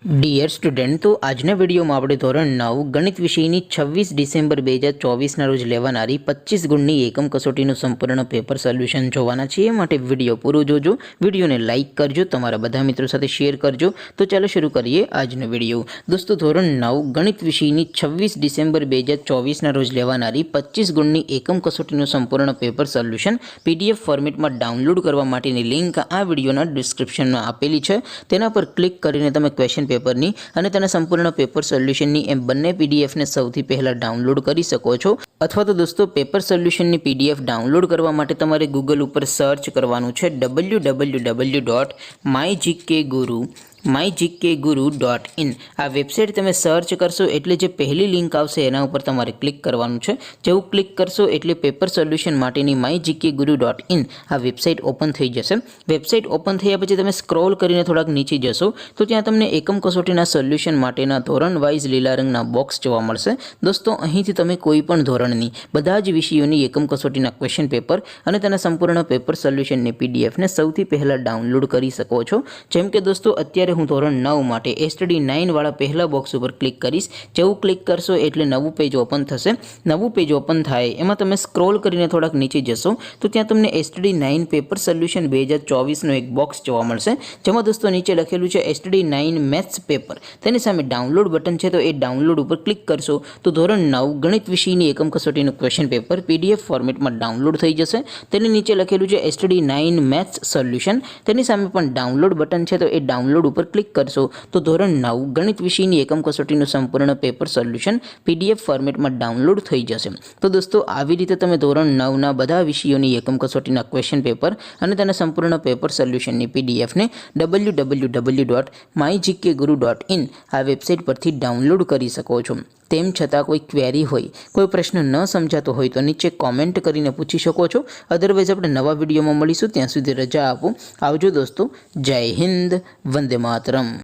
Dear student, તો આજના વિડીયોમાં આપણે ધોરણ 9 ગણિત વિષયની 26 ડિસેમ્બર 2024ના રોજ લેવાનારી 25 ગુણની એકમ કસોટીનું સંપૂર્ણ પેપર સોલ્યુશન જોવાના છીએ. માટે વિડીયો પૂરો જોજો, વિડીયોને લાઇક કરજો, તમારા બધા મિત્રો સાથે શેર કરજો. તો ચાલો શરૂ કરીએ આજનો વિડીયો. દોસ્તો, ધોરણ 9 ગણિત વિષયની 26 ડિસેમ્બર 2024ના રોજ લેવાનારી 25 ગુણની એકમ કસોટીનું સંપૂર્ણ પેપર સોલ્યુશન PDF ફોર્મેટમાં ડાઉનલોડ કરવા માટેની લિંક આ વિડીયોના ડિસ્ક્રિપ્શનમાં આપેલી છે. તેના પર ક્લિક કરીને તમે ક્વેશ્ચન પેપરની અને તેના સંપૂર્ણ પેપર સોલ્યુશનની એમ બંને પીડીએફને સૌથી પહેલાં ડાઉનલોડ કરી શકો છો. અથવા તો દોસ્તો, પેપર સોલ્યુશનની PDF ડાઉનલોડ કરવા માટે તમારે ગૂગલ ઉપર સર્ચ કરવાનું છે www.mygkguru.in. આ વેબસાઇટ તમે સર્ચ કરશો એટલે જે પહેલી લિંક આવશે એના ઉપર તમારે ક્લિક કરવાનું છે. જેવું ક્લિક કરશો એટલે પેપર સોલ્યુશન માટેની mygkguru.in આ વેબસાઇટ ઓપન થઈ જશે. વેબસાઇટ ઓપન થયા પછી તમે સ્ક્રોલ કરીને થોડાક નીચે જશો તો ત્યાં તમને એકમ કસોટીના સોલ્યુશન માટેના ધોરણ વાઇઝ લીલા રંગના બોક્સ જોવા મળશે. દોસ્તો, અહીંથી તમે કોઈ પણ ધોરણની બધા જ વિષયોની એકમ કસોટીના ક્વેશ્ચન પેપર અને તેના સંપૂર્ણ પેપર સોલ્યુશનની PDFને સૌથી પહેલાં ડાઉનલોડ કરી શકો છો. જેમ કે દોસ્તો, અત્યારે હું ધોરણ 9 માટે STD 9 વાળા પહેલા બોક્સ ઉપર ક્લિક કરીશ. જેવું ક્લિક કરશો એટલે નવું પેજ ઓપન થશે. નવું પેજ ઓપન થાય એમાં તમે સ્ક્રોલ કરીને થોડાક નીચે જશો તો ત્યાં તમને STD 9 પેપર સોલ્યુશન 2024નો એક બોક્સ જોવા મળશે. જેમાં દોસ્તો નીચે લખેલું છે STD 9 મેથ્સ પેપર. તેની સામે ડાઉનલોડ બટન છે, તો એ ડાઉનલોડ ઉપર ક્લિક કરશો તો ધોરણ 9 ગણિત વિષયની એકમ કસોટીનું ક્વેશ્ચન પેપર PDF ફોર્મેટમાં ડાઉનલોડ થઈ જશે. તેની નીચે લખેલું છે STD 9 મેથ્સ સોલ્યુશન. તેની સામે પણ ડાઉનલોડ બટન છે, તો એ ડાઉનલોડ ઉપર ક્લિક કરશો તો ધોરણ 9 ગણિત વિષયની એકમ કસોટીનું સંપૂર્ણ પેપર સોલ્યુશન PDF ફોર્મેટમાં ડાઉનલોડ થઈ જશે. તો દોસ્તો, આવી રીતે તમે ધોરણ 9ના બધા વિષયોની એકમ કસોટીના ક્વેશ્ચન પેપર અને તેના સંપૂર્ણ પેપર સોલ્યુશનની PDFને www.mygkguru.in આ વેબસાઇટ પરથી ડાઉનલોડ કરી શકો છો. તેમ છતાં કોઈ ક્વેરી હોય, કોઈ પ્રશ્ન ન સમજાતો હોય તો નીચે કોમેન્ટ કરીને પૂછી શકો છો. અદરવાઇઝ આપણે નવા વિડીયોમાં મળીશું. ત્યાં સુધી રજા આપો. આવજો દોસ્તો. જય હિન્દ. વંદે માતરમ.